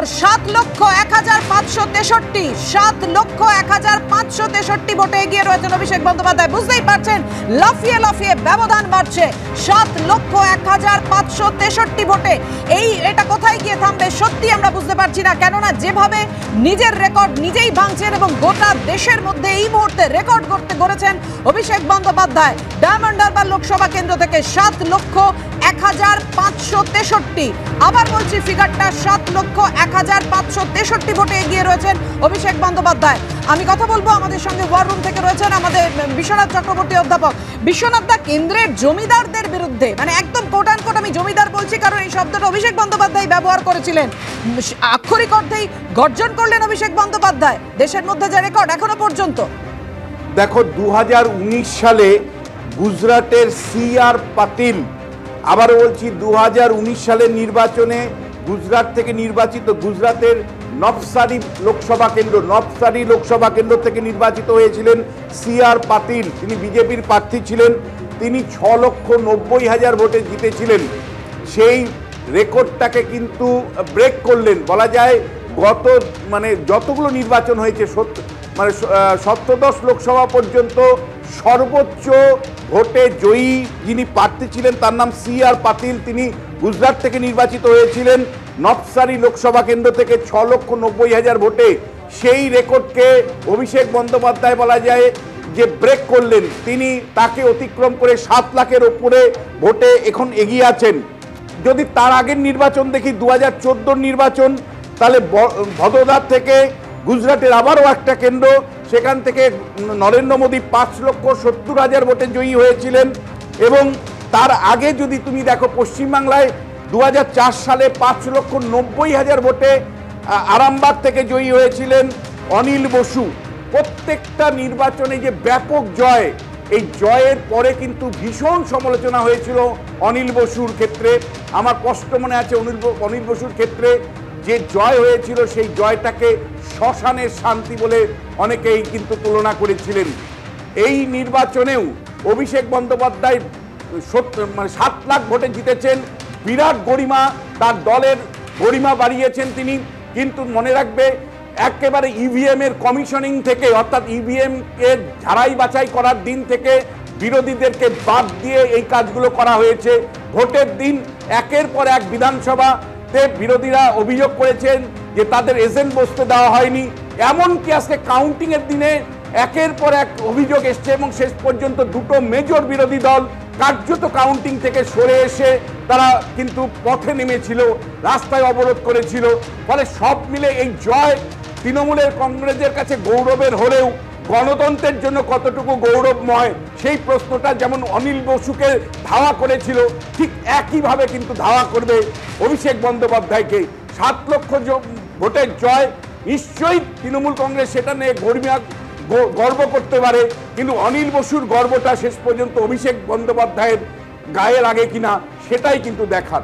নম্বর 7,01,563 7,01,563 ভোটে এগিয়ে রয়েছেন অভিষেক বন্দ্যোপাধ্যায়। বুঝতেই পারছেন লাফিয়ে লাফিয়ে ব্যবধান বাড়ছে। 7,01,563 ভোটে এটা কোথায় গিয়ে থামবে সত্যি আমরা বুঝতে পারছি না, কেননা যেভাবে নিজের রেকর্ড নিজেই ভাঙছেন এবং গোটা দেশের মধ্যে এই মুহূর্তে রেকর্ড গড়েছেন অভিষেক বন্দ্যোপাধ্যায়। ডায়মন্ড হারবার লোকসভা কেন্দ্র থেকে 7,01,563, আবার বলছি ফিগারটা 7,01,563 ভোটে এগিয়ে রয়েছেন অভিষেক বন্দ্যোপাধ্যায়। আমি কথা বলবো, আমাদের সঙ্গে ওয়ার রুম থেকে রয়েছেন আমাদের বিশ্বনাথ চক্রবর্তী অধ্যাপক। বিশ্বনাথ দা, কেন্দ্রের জমিদারদের বিরুদ্ধে, মানে একদম কোট অ্যান্ড কোট আমি জমিদার বলছি কারণ এই শব্দটা অভিষেক বন্দ্যোপাধ্যায় ব্যবহার করেছিলেন, আক্ষরিক অর্থেই গর্জন করলেন অভিষেক বন্দ্যোপাধ্যায়। দেশের মধ্যে যে রেকর্ড এখনো পর্যন্ত, দেখো 2019 সালে গুজরাটের CR পাটিল, আবারও বলছি 2019 সালের নির্বাচনে গুজরাট থেকে নির্বাচিত, গুজরাটের নবসারি লোকসভা কেন্দ্র থেকে নির্বাচিত হয়েছিলেন CR পাটিল। তিনি বিজেপির প্রার্থী ছিলেন। তিনি 6,90,000 ভোটে জিতেছিলেন। সেই রেকর্ডটাকে কিন্তু ব্রেক করলেন বলা যায়। গত যতগুলো নির্বাচন হয়েছে 17 লোকসভা পর্যন্ত সর্বোচ্চ ভোটে জয়ী যিনি প্রার্থী ছিলেন তার নাম CR পাটিল। তিনি গুজরাট থেকে নির্বাচিত হয়েছিলেন নবসারি লোকসভা কেন্দ্র থেকে 6,90,000 ভোটে। সেই রেকর্ডকে অভিষেক বন্দ্যোপাধ্যায় বলা যায় যে ব্রেক করলেন। তিনি তাকে অতিক্রম করে 7 লাখের ওপরে ভোটে এখন এগিয়ে আছেন। যদি তার আগের নির্বাচন দেখি 2014 নির্বাচন, তাহলে ভদোদার থেকে গুজরাটের আবারও একটা কেন্দ্র, সেখান থেকে নরেন্দ্র মোদী 5,70,000 ভোটে জয়ী হয়েছিলেন। এবং তার আগে যদি তুমি দেখো পশ্চিমবাংলায় 2004 সালে 5,90,000 ভোটে আরামবাগ থেকে জয়ী হয়েছিলেন অনিল বসু। প্রত্যেকটা নির্বাচনে যে ব্যাপক জয়, এই জয়ের পরে কিন্তু ভীষণ সমালোচনা হয়েছিল অনিল বসুর ক্ষেত্রে। আমার স্পষ্ট মনে আছে অনিল বসুর ক্ষেত্রে যে জয় হয়েছিল সেই জয়টাকে শ্মশানের শান্তি বলে অনেকেই কিন্তু তুলনা করেছিলেন। এই নির্বাচনেও অভিষেক বন্দ্যোপাধ্যায় 7 লাখ ভোটে জিতেছেন। বিরাট গরিমা, তার দলের গরিমা বাড়িয়েছেন তিনি। কিন্তু মনে রাখবে, একেবারে EVM এর কমিশনিং থেকে, অর্থাৎ EVM কে ঝাড়াই বাছাই করার দিন থেকে বিরোধীদেরকে বাদ দিয়ে এই কাজগুলো করা হয়েছে। ভোটের দিন একের পর এক বিধানসভাতে বিরোধীরা অভিযোগ করেছেন যে তাদের এজেন্ট বসতে দেওয়া হয়নি। এমনকি আজকে কাউন্টিংয়ের দিনে একের পর এক অভিযোগ এসছে এবং শেষ পর্যন্ত 2টো মেজর বিরোধী দল কার্যত কাউন্টিং থেকে সরে এসে তারা কিন্তু পথে নেমেছিল, রাস্তায় অবরোধ করেছিল। ফলে সব মিলে এই জয় তৃণমূলের কংগ্রেসের কাছে গৌরবের হলেও গণতন্ত্রের জন্য কতটুকু গৌরবময় সেই প্রশ্নটা যেমন অনিল বসুকে ধাওয়া করেছিল, ঠিক একইভাবে কিন্তু ধাওয়া করবে অভিষেক বন্দ্যোপাধ্যায়কে। 7 লক্ষ ভোটের জয়, নিশ্চয়ই তৃণমূল কংগ্রেস সেটা নিয়ে গর্ব করতে পারে, কিন্তু অনিল বসুর গর্বটা শেষ পর্যন্ত অভিষেক বন্দ্যোপাধ্যায়ের গায়ে লাগে কিনা সেটাই কিন্তু দেখার।